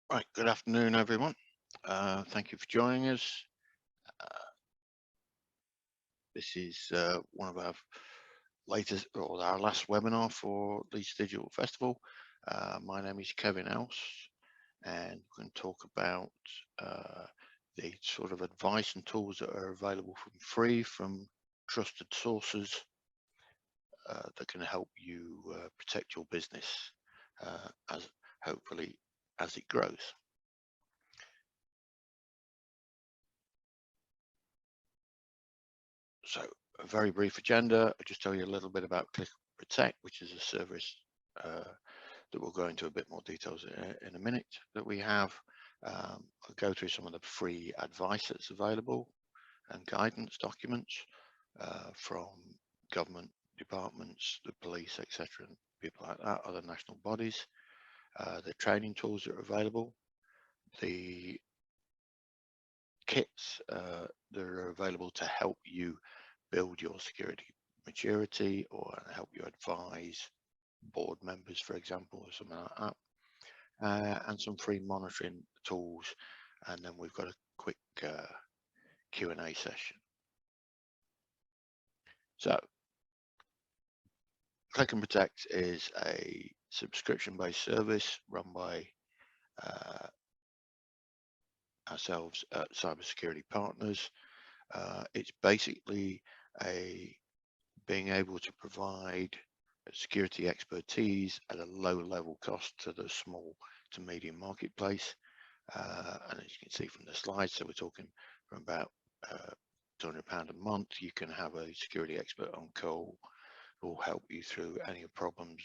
Right, good afternoon, everyone. Thank you for joining us. Uh, this is one of our latest or our last webinar for Leeds Digital Festival. My name is Kevin Else, and we're going to talk about the sort of advice and tools that are available from free from trusted sources that can help you protect your business as hopefully as it grows. So a very brief agenda. I'll just tell you a little bit about Click Protect, which is a service that we'll go into a bit more details in a minute that we have. I'll go through some of the free advice that's available and guidance documents from government departments, the police, etc., and people like that, other national bodies, the training tools that are available, the kits that are available to help you build your security maturity or help you advise board members, for example, or something like that, and some free monitoring tools. And then we've got a quick Q&A session. So Click and Protect is a subscription-based service run by ourselves at Cybersecurity Partners. It's basically being able to provide security expertise at a low level cost to the small to medium marketplace. And as you can see from the slide, so we're talking from about £200 a month. You can have a security expert on call who will help you through any problems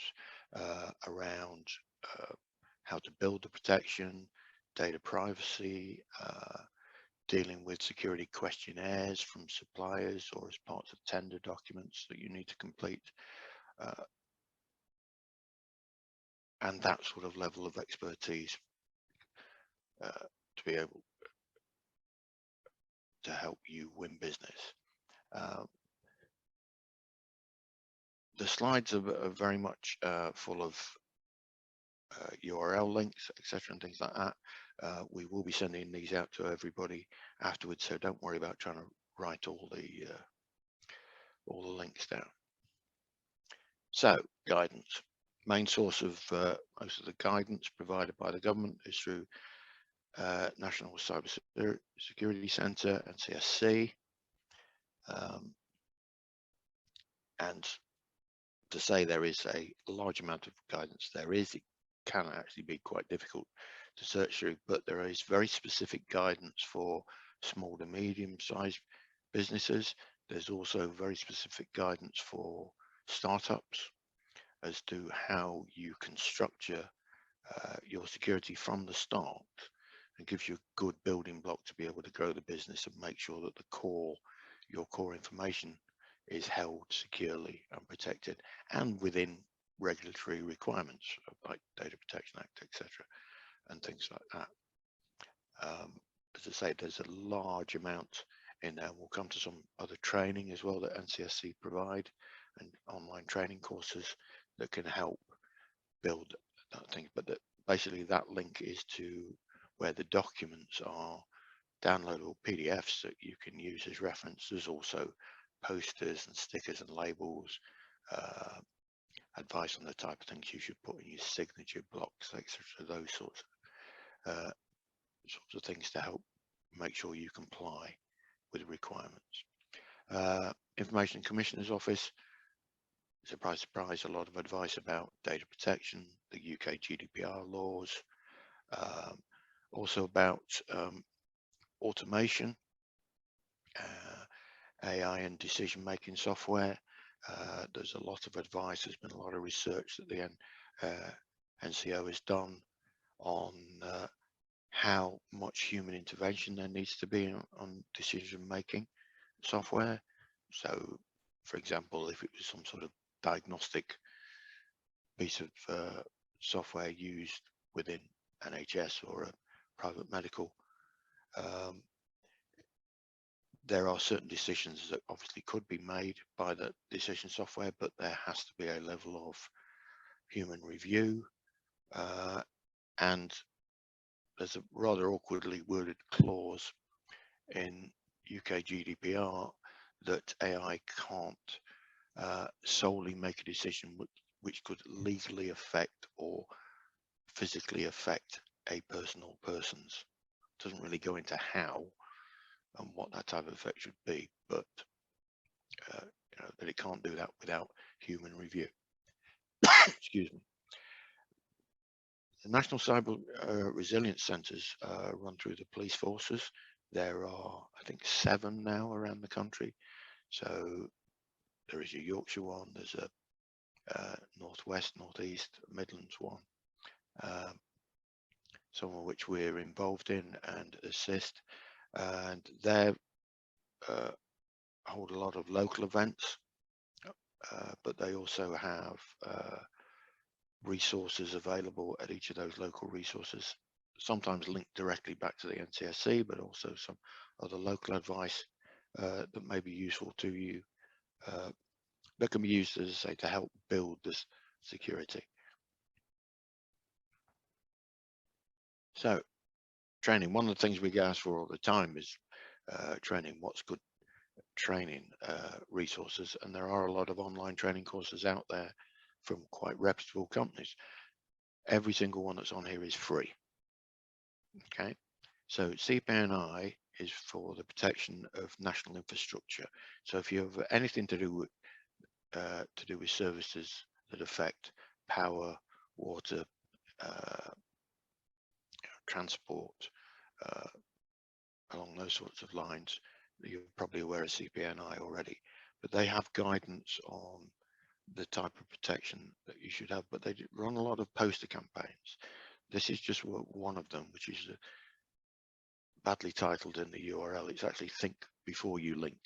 around how to build the protection, data privacy, dealing with security questionnaires from suppliers or as parts of tender documents that you need to complete, and that sort of level of expertise to be able to help you win business. The slides are very much full of URL links, etc., and things like that. We will be sending these out to everybody afterwards, so don't worry about trying to write all the links down. So guidance. Main source of most of the guidance provided by the government is through National Cyber Security Centre and CSC. And to say there is a large amount of guidance, it can actually be quite difficult to search through, but there is very specific guidance for small to medium sized businesses. There's also very specific guidance for startups as to how you can structure your security from the start, and gives you a good building block to be able to grow the business and make sure that your core information is held securely and protected and within regulatory requirements like Data Protection Act, etc., and things like that. As I say, there's a large amount in there. We'll come to some other training as well that NCSC provide, and online training courses that can help build that thing. But basically that link is to where the documents are downloadable PDFs that you can use as reference. There's also posters and stickers and labels, advice on the type of things you should put in your signature blocks, etc. Those sorts of things to help make sure you comply with requirements. Information Commissioner's Office, surprise, surprise, a lot of advice about data protection, the UK GDPR laws, also about automation, AI and decision-making software. There's a lot of advice. There's been a lot of research that the NCO has done on how much human intervention there needs to be on decision-making software. So, for example, if it was some sort of diagnostic piece of software used within NHS or a private medical, there are certain decisions that obviously could be made by the decision software, but there has to be a level of human review and there's a rather awkwardly worded clause in UK GDPR that AI can't solely make a decision which could legally affect or physically affect a person or persons. Doesn't really go into how and what that type of effect should be, but that it can't do that without human review. Excuse me. The National Cyber Resilience Centres run through the police forces. There are, I think, 7 now around the country. So there is a Yorkshire one, there's a Northwest, Northeast, Midlands one, some of which we're involved in and assist. And they hold a lot of local events, but they also have resources available at each of those local resources, sometimes linked directly back to the NCSC, but also some other local advice that may be useful to you, that can be used, as I say, to help build this security. So training, one of the things we get asked for all the time is training. What's good training resources? And there are a lot of online training courses out there from quite reputable companies. Every single one that's on here is free. Okay, so CPNI is for the protection of national infrastructure. So if you have anything to do with services that affect power, water, transport, along those sorts of lines, you're probably aware of CPNI already, but they have guidance on the type of protection that you should have, but they run a lot of poster campaigns. This is just one of them, which is badly titled in the URL. It's actually think before you link.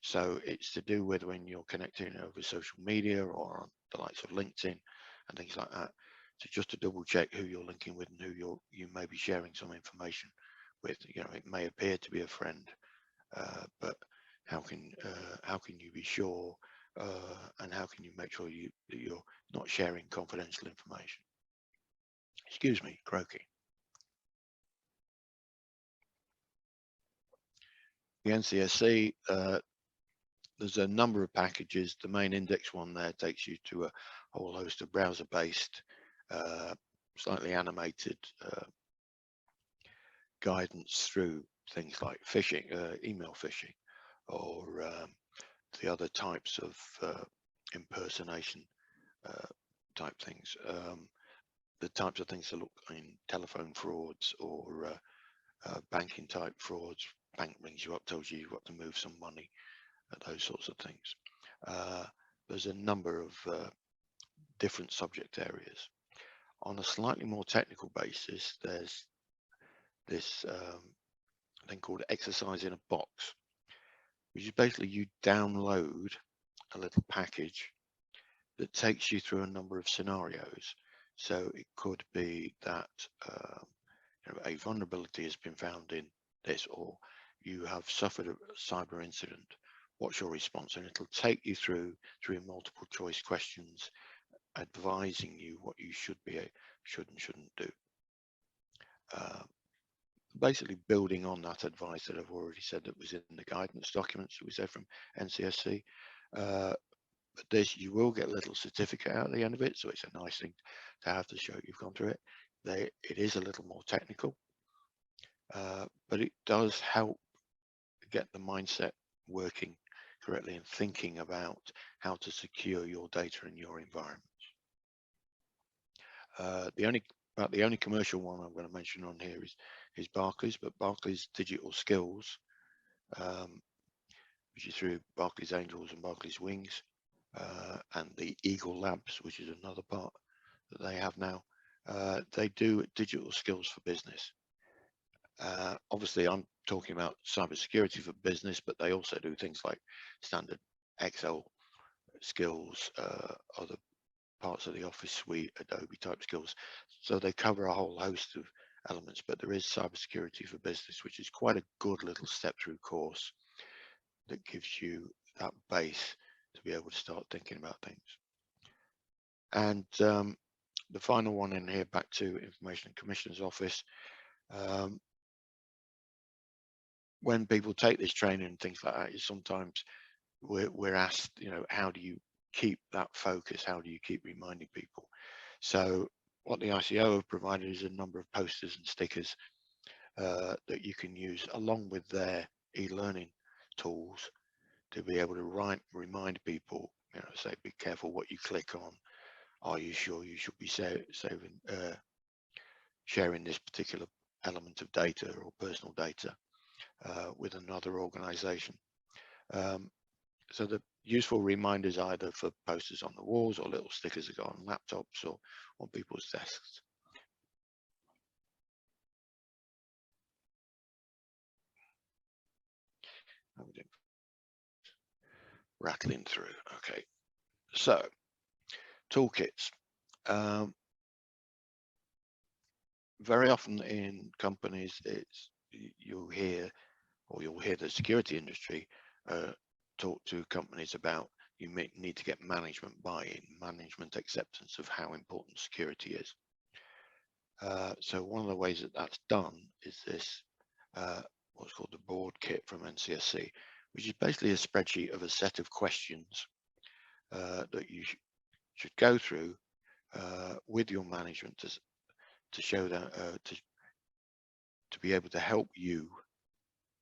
So it's to do with when you're connecting over social media or on the likes of LinkedIn and things like that. So just to double check who you're linking with and who you may be sharing some information with. It may appear to be a friend, but how can you be sure, and how can you make sure that you're not sharing confidential information? Excuse me, croaking. The NCSC, there's a number of packages. The main index one there takes you to a whole host of browser-based, slightly animated guidance through things like phishing, email phishing, or the other types of impersonation type things. The types of things that look in telephone frauds or banking type frauds. Bank rings you up, tells you you've got to move some money, those sorts of things. There's a number of different subject areas. On a slightly more technical basis, there's this thing called exercise in a box, which is basically you download a little package that takes you through a number of scenarios. So it could be that a vulnerability has been found in this, or you have suffered a cyber incident. What's your response? And it'll take you through multiple choice questions, advising you what you should and shouldn't do. Basically building on that advice that I've already said that was in the guidance documents that we said from NCSC. But this, you will get a little certificate out at the end of it, so it's a nice thing to have to show you've gone through it. It is a little more technical, but it does help get the mindset working correctly and thinking about how to secure your data in your environment. The only commercial one I'm going to mention on here is Barclays, but Barclays Digital Skills, which is through Barclays Angels and Barclays Wings, and the Eagle Labs, which is another part that they have now. They do digital skills for business. Obviously, I'm talking about cybersecurity for business, but they also do things like standard Excel skills, other parts of the Office suite, Adobe type skills. So they cover a whole host of elements, but there is cybersecurity for business, which is quite a good little step through course that gives you that base to be able to start thinking about things. And the final one in here, back to Information and Commissioner's Office, Um, when people take this training and things like that, sometimes we're asked, how do you keep that focus? How do you keep reminding people? So what the ICO have provided is a number of posters and stickers that you can use along with their e-learning tools to be able to remind people, say, be careful what you click on. Are you sure you should be sharing this particular element of data or personal data with another organization? So the useful reminders either for posters on the walls or little stickers that go on laptops or on people's desks. Rattling through. Okay, so toolkits. Very often in companies, you'll hear the security industry talk to companies about you need to get management buy-in, management acceptance of how important security is. So one of the ways that that's done is this what's called the board kit from NCSC, which is basically a spreadsheet of a set of questions that you should go through with your management to show that to be able to help you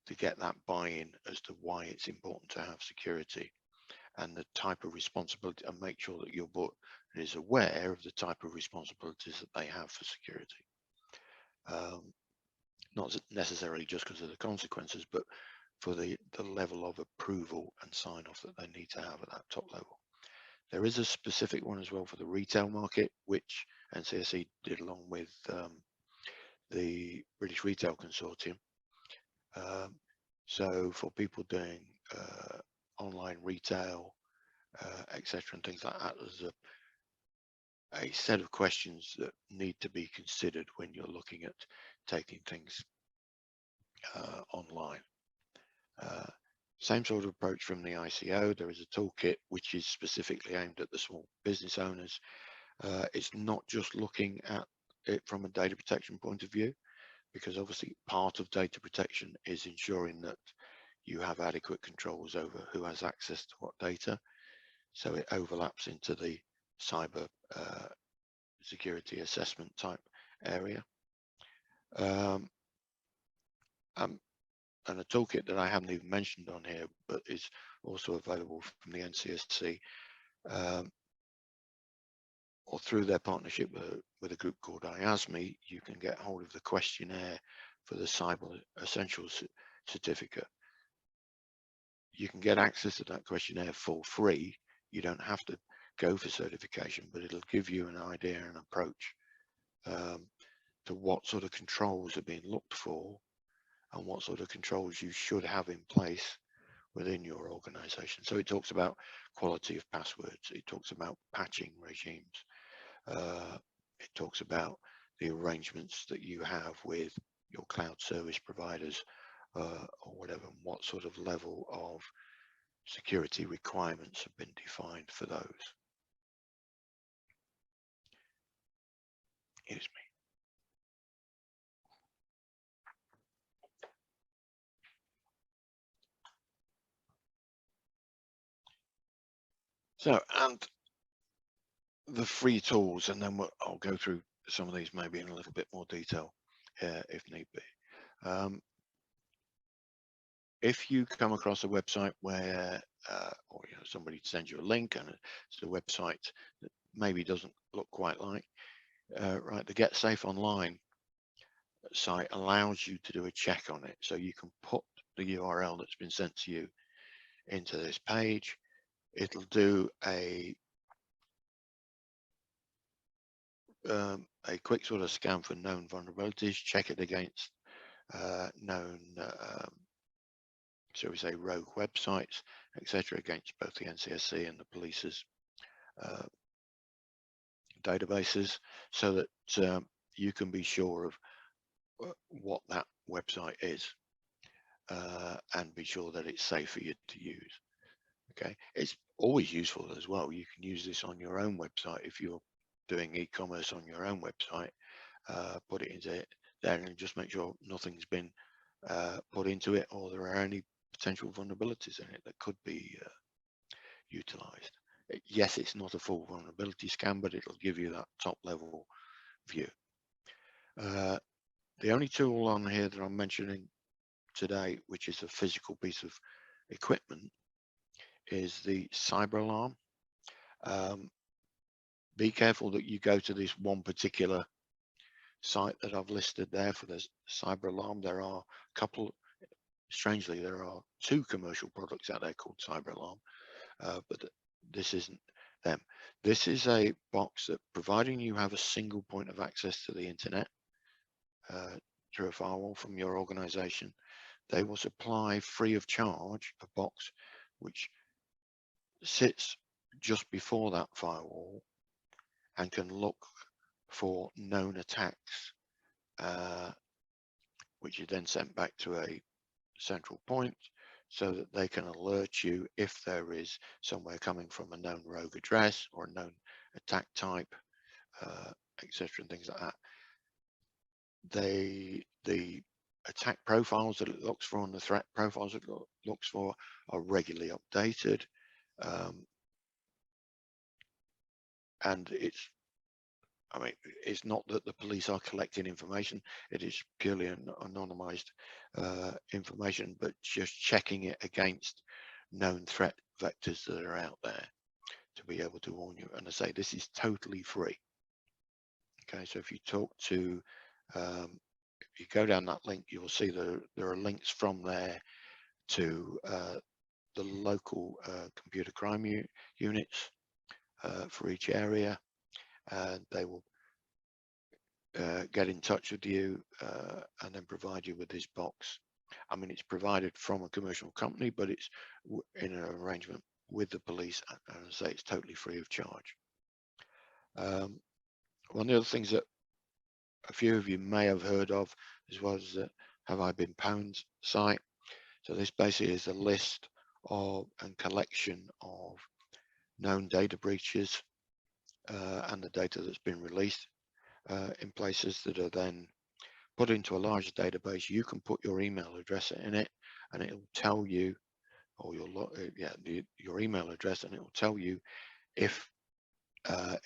to get that buy-in as to why it's important to have security and the type of responsibility, and make sure that your board is aware of the type of responsibilities that they have for security. Not necessarily just because of the consequences, but for the level of approval and sign off that they need to have at that top level. There is a specific one as well for the retail market, which NCSE did along with the British Retail Consortium. So for people doing online retail, etc., and things like that, there's a set of questions that need to be considered when you're looking at taking things online. Same sort of approach from the ICO. There is a toolkit which is specifically aimed at the small business owners. It's not just looking at it from a data protection point of view, because obviously part of data protection is ensuring that you have adequate controls over who has access to what data. So it overlaps into the cyber security assessment type area. And a toolkit that I haven't even mentioned on here, but is also available from the NCSC or through their partnership with a group called IASME, you can get hold of the questionnaire for the Cyber Essentials certificate. You can get access to that questionnaire for free. You don't have to go for certification, but it'll give you an idea and approach to what sort of controls are being looked for and what sort of controls you should have in place within your organization. So it talks about quality of passwords, it talks about patching regimes, it talks about the arrangements that you have with your cloud service providers or whatever, and what sort of level of security requirements have been defined for those. Excuse me. So, and the free tools, and then I'll go through some of these maybe in a little bit more detail if need be. If you come across a website where, or somebody sends you a link and it's a website that maybe doesn't look quite like, right, the Get Safe Online site allows you to do a check on it. So you can put the URL that's been sent to you into this page. It'll do a quick sort of scan for known vulnerabilities, check it against known, shall we say, rogue websites, etc., against both the NCSC and the police's databases, so that you can be sure of what that website is and be sure that it's safe for you to use. Okay, it's always useful as well. You can use this on your own website if you're doing e-commerce on your own website. Put it into there and just make sure nothing's been put into it, or there are any potential vulnerabilities in it that could be utilized. Yes, it's not a full vulnerability scan, but it'll give you that top level view. The only tool on here that I'm mentioning today, which is a physical piece of equipment, is the cyber alarm. Be careful that you go to this one particular site that I've listed there for the cyber alarm. There are a couple, strangely, there are 2 commercial products out there called cyber alarm, but this isn't them. This is a box that, providing you have a single point of access to the internet through a firewall from your organization, they will supply free of charge a box which sits just before that firewall and can look for known attacks, which is then sent back to a central point so that they can alert you if there is somewhere coming from a known rogue address or a known attack type, etc., and things like that. The attack profiles that it looks for and the threat profiles it looks for are regularly updated, and it's not that the police are collecting information, it is purely anonymized information, but just checking it against known threat vectors that are out there to be able to warn you. And I say this is totally free. Okay, so if you talk to, if you go down that link, you'll see there are links from there to the local computer crime units for each area, and they will get in touch with you and then provide you with this box. I mean, it's provided from a commercial company, but it's in an arrangement with the police, and I say it's totally free of charge. One of the other things that a few of you may have heard of as well as the Have I Been Pwned site. So this basically is a list of and collection of known data breaches and the data that's been released in places that are then put into a larger database. You can put your email address in it, and it will tell you, or your email address, and it will tell you if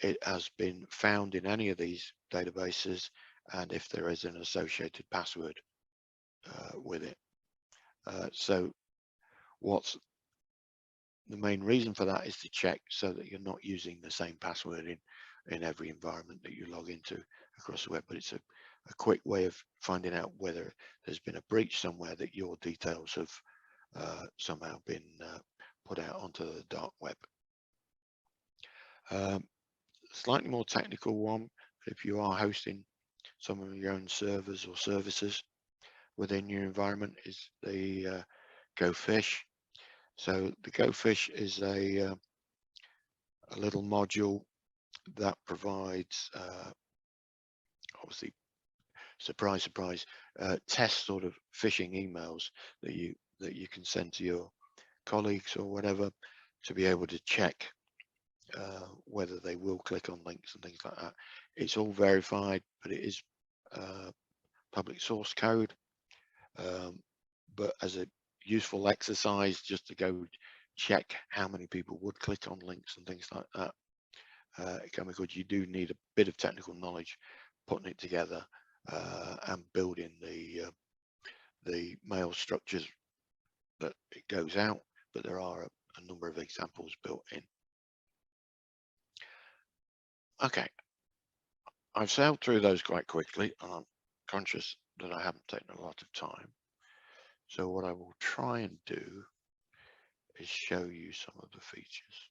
it has been found in any of these databases and if there is an associated password with it. So what's the main reason for that is to check so that you're not using the same password in every environment that you log into across the web, but it's a quick way of finding out whether there's been a breach somewhere that your details have somehow been put out onto the dark web. Slightly more technical one, if you are hosting some of your own servers or services within your environment, is the Go Fish. So the Go Fish is a little module that provides, obviously, surprise, surprise, test sort of phishing emails that you can send to your colleagues or whatever to be able to check whether they will click on links and things like that. It's all verified, but it is public source code. But as a useful exercise, just to go check how many people would click on links and things like that, it can be good. You do need a bit of technical knowledge putting it together and building the mail structures that it goes out, but there are a number of examples built in. Okay, I've sailed through those quite quickly, and I'm conscious that I haven't taken a lot of time. So what I will try and do is show you some of the features.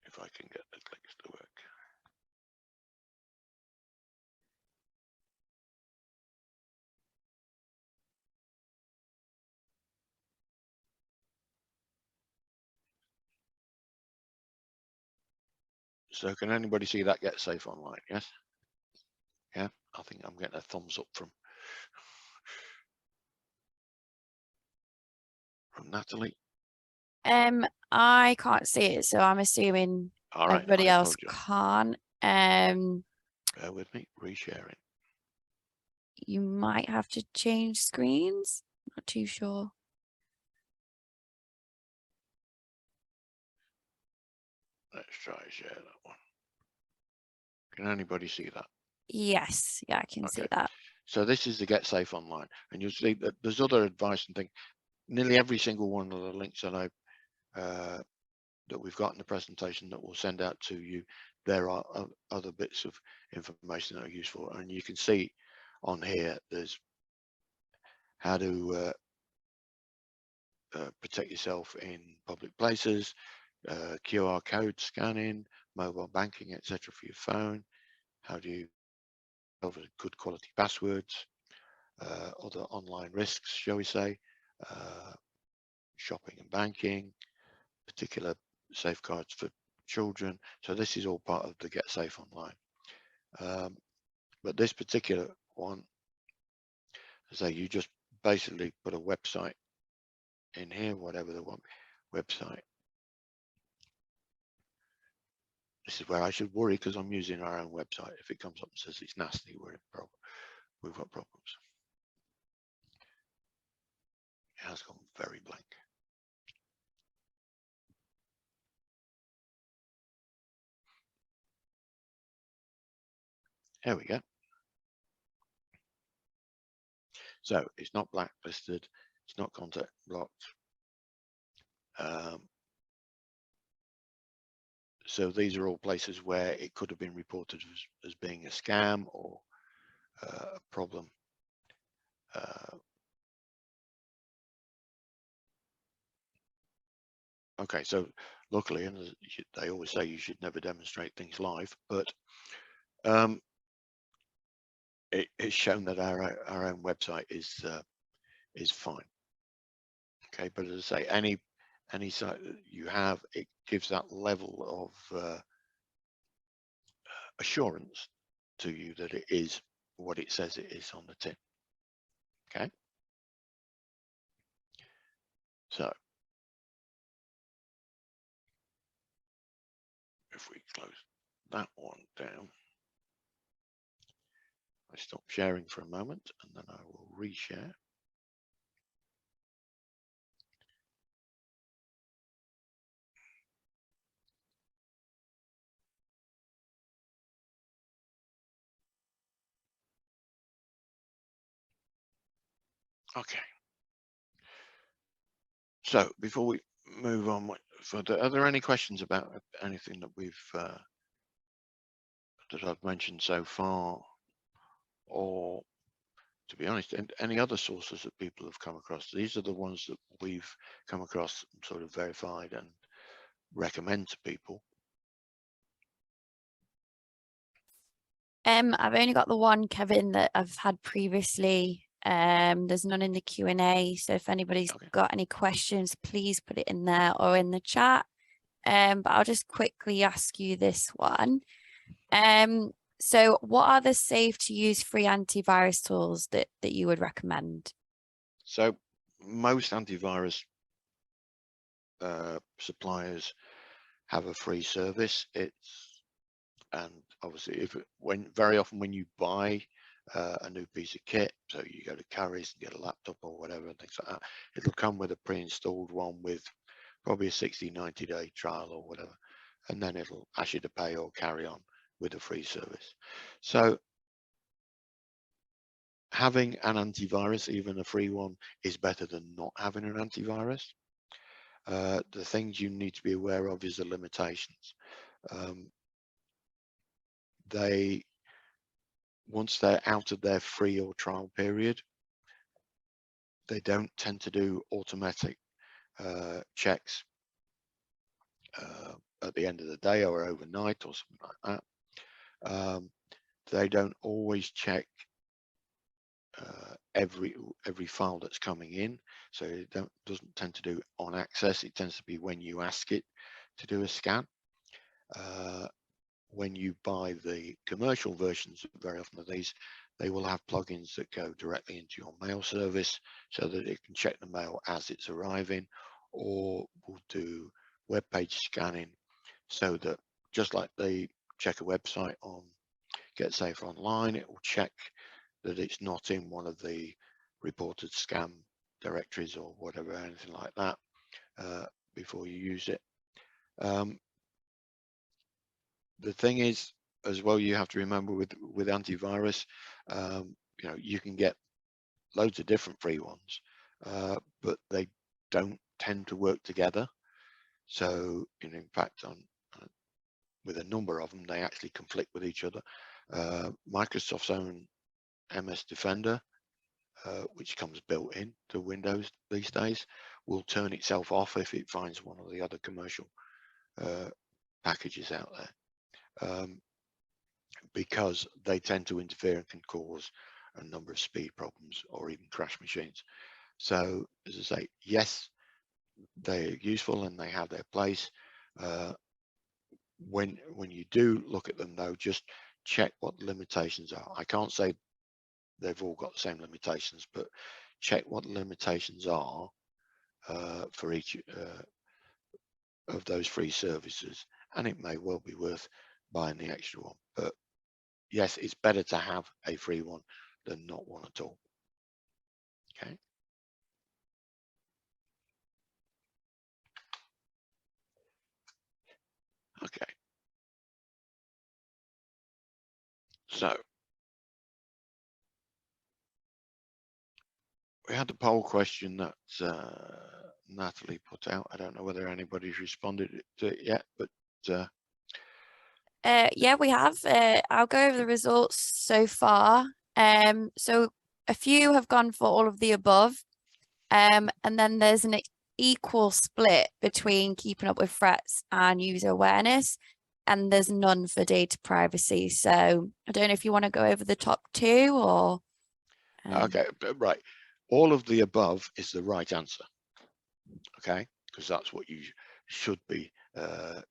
If I can get the clicks to work. So can anybody see that Get Safe Online? Yes? Yeah, I think I'm getting a thumbs up from Natalie. I can't see it, so I'm assuming All right, everybody I else apologize. can't. Bear with me, resharing. You might have to change screens. Not too sure. Let's try and share that one. Can anybody see that? Yes, yeah, I can see Okay. that. So this is the Get Safe Online, and you'll see that there's other advice and things. Nearly every single one of the links that that we've got in the presentation that we'll send out to you, there are other bits of information that are useful, and you can see on here there's how to protect yourself in public places, QR code scanning, mobile banking, etc. for your phone. How do you over good quality passwords, other online risks, shall we say, shopping and banking, particular safeguards for children. So this is all part of the Get Safe Online. But this particular one, so you just basically put a website in here, whatever the website. This is where I should worry because I'm using our own website. If it comes up and says it's nasty, we've got problems. It has gone very blank. There we go. So it's not blacklisted, it's not contact blocked. So these are all places where it could have been reported as being a scam or a problem. Okay, so luckily, and they always say you should never demonstrate things live, but it's shown that our own website is fine. Okay, but as I say, any site that you have, it gives that level of assurance to you that it is what it says it is on the tin. Okay, so if we close that one down, I stop sharing for a moment and then I will reshare. Okay. So before we move on further, are there any questions about anything that we've that I've mentioned so far, or to be honest, any other sources that people have come across? These are the ones that we've come across, sort of verified and recommend to people. I've only got the one, Kevin, that I've had previously. There's none in the Q&A, so if anybody's got any questions, please put it in there or in the chat. But I'll just quickly ask you this one. So what are the safe to use free antivirus tools that you would recommend? So most antivirus suppliers have a free service. And obviously very often when you buy a new piece of kit, so you go to Currys and get a laptop or whatever, things like that, it'll come with a pre-installed one with probably a 60-90 day trial or whatever, and then it'll ask you to pay or carry on with a free service. So having an antivirus, even a free one, is better than not having an antivirus. The things you need to be aware of is the limitations. Once they're out of their free or trial period, they don't tend to do automatic checks at the end of the day or overnight or something like that. They don't always check every file that's coming in, so it doesn't tend to do on access. It tends to be when you ask it to do a scan. When you buy the commercial versions, very often of these, they will have plugins that go directly into your mail service so that it can check the mail as it's arriving, or will do web page scanning, so that just like they check a website on Get Safe Online, it will check that it's not in one of the reported scam directories or whatever, anything like that, before you use it. The thing is, as well, you have to remember with antivirus, you know, you can get loads of different free ones, but they don't tend to work together. So, you know, in fact, on with a number of them, they actually conflict with each other. Microsoft's own MS Defender, which comes built in to Windows these days, will turn itself off if it finds one of the other commercial packages out there, because they tend to interfere and can cause a number of speed problems or even crash machines. So, as I say, yes, they're useful and they have their place. When you do look at them, though, just check what the limitations are. I can't say they've all got the same limitations, but check what the limitations are for each of those free services, and it may well be worth buying the extra one. But yes, it's better to have a free one than not one at all. Okay. Okay. So we had the poll question that Natalie put out. I don't know whether anybody's responded to it yet, but yeah, we have. I'll go over the results so far. So a few have gone for all of the above. And then there's an equal split between keeping up with threats and user awareness, and there's none for data privacy. So I don't know if you want to go over the top two or. Okay, right. All of the above is the right answer. Okay, because that's what you should be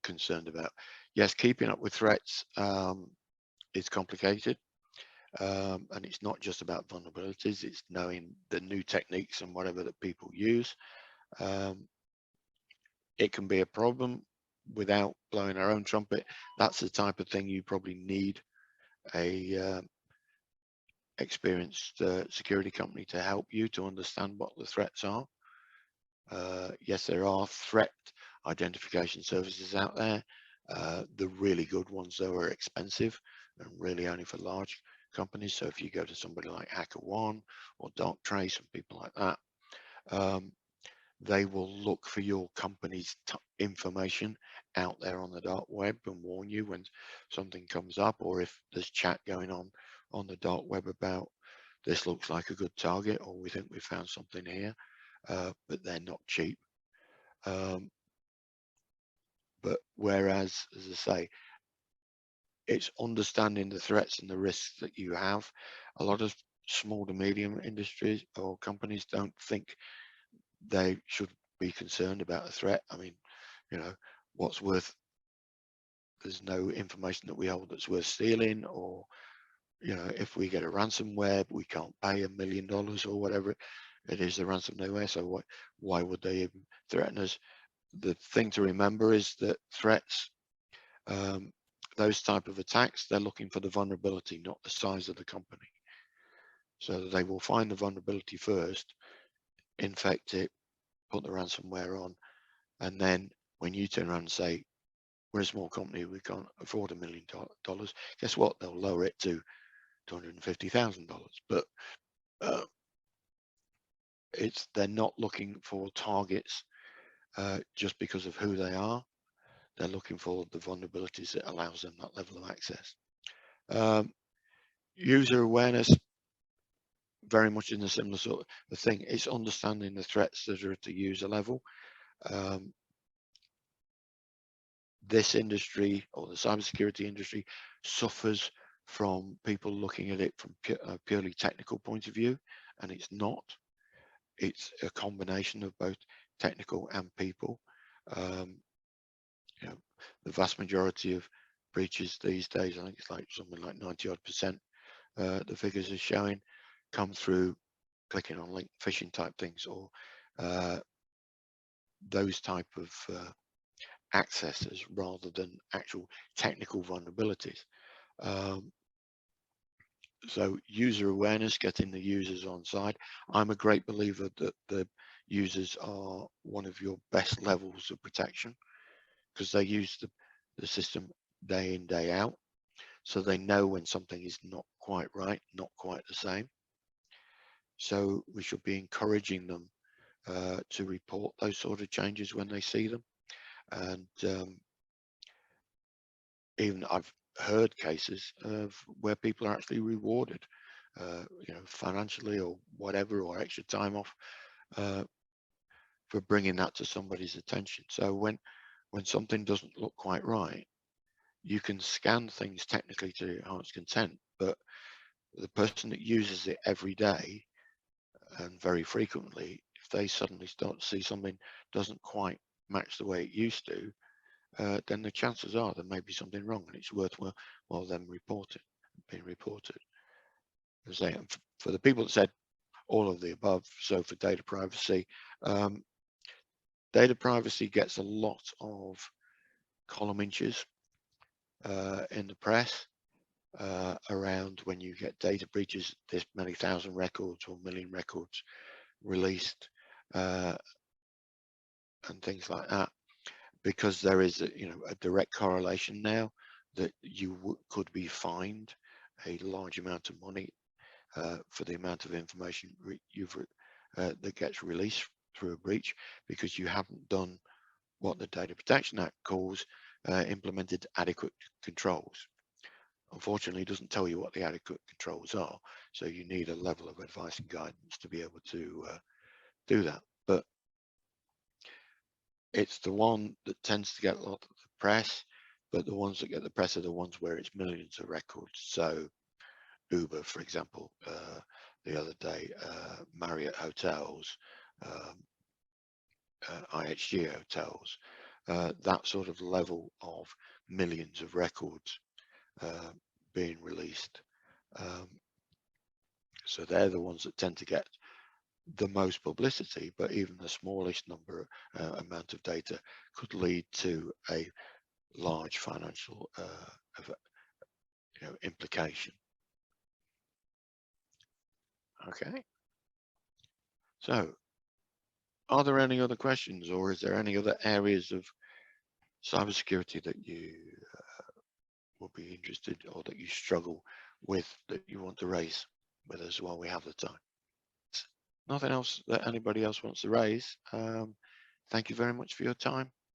concerned about. Yes, keeping up with threats is complicated. And it's not just about vulnerabilities, it's knowing the new techniques and whatever that people use. It can be a problem without blowing our own trumpet. That's the type of thing you probably need a experienced security company to help you to understand what the threats are. Yes, there are threat identification services out there. The really good ones, though, are expensive and really only for large companies. So if you go to somebody like HackerOne or Darktrace and people like that, they will look for your company's information out there on the dark web and warn you when something comes up, or if there's chat going on the dark web about this looks like a good target, or we think we found something here, but they're not cheap. But whereas, as I say, it's understanding the threats and the risks that you have. A lot of small to medium industries or companies don't think they should be concerned about a threat. I mean, you know, what's worth, there's no information that we hold that's worth stealing, or, you know, if we get a ransomware, we can't pay $1 million or whatever it is, the ransomware. So why would they even threaten us? The thing to remember is that threats, those type of attacks, they're looking for the vulnerability, not the size of the company. So they will find the vulnerability first, infect it, put the ransomware on, and then when you turn around and say, we're a small company, we can't afford $1 million, guess what? They'll lower it to $250,000. But they're not looking for targets just because of who they are. They're looking for the vulnerabilities that allows them that level of access. User awareness, very much in a similar sort of thing. It's understanding the threats that are at the user level. This industry, or the cybersecurity industry, suffers from people looking at it from a purely technical point of view, and it's not. It's a combination of both technical and people. You know, the vast majority of breaches these days, I think it's like something like 90-odd%, the figures are showing, come through clicking on link phishing type things, or those type of accesses rather than actual technical vulnerabilities. So user awareness, getting the users on side. I'm a great believer that the users are one of your best levels of protection, because they use the system day in, day out. So they know when something is not quite right, not quite the same. So we should be encouraging them to report those sort of changes when they see them. And even I've heard cases of where people are actually rewarded, financially or whatever, or extra time off for bringing that to somebody's attention. So when something doesn't look quite right, you can scan things technically to your heart's content, but the person that uses it every day and very frequently, if they suddenly start to see something doesn't quite match the way it used to, then the chances are there may be something wrong, and it's worthwhile them being reported. As I say, for the people that said all of the above, so for data privacy, data privacy gets a lot of column inches in the press around when you get data breaches, this many thousand records or million records released, and things like that, because there is a direct correlation now that you could be fined a large amount of money for the amount of information that gets released through a breach, because you haven't done what the Data Protection Act calls implemented adequate controls. Unfortunately, it doesn't tell you what the adequate controls are, so you need a level of advice and guidance to be able to do that. But it's the one that tends to get a lot of the press, but the ones that get the press are the ones where it's millions of records. So Uber, for example, the other day, Marriott hotels, IHG hotels, that sort of level of millions of records being released. So they're the ones that tend to get the most publicity, but even the smallest amount of data could lead to a large financial implication. Okay. So are there any other questions, or is there any other areas of cybersecurity that you will be interested, or that you struggle with, that you want to raise with us while we have the time? Nothing else that anybody else wants to raise. Thank you very much for your time.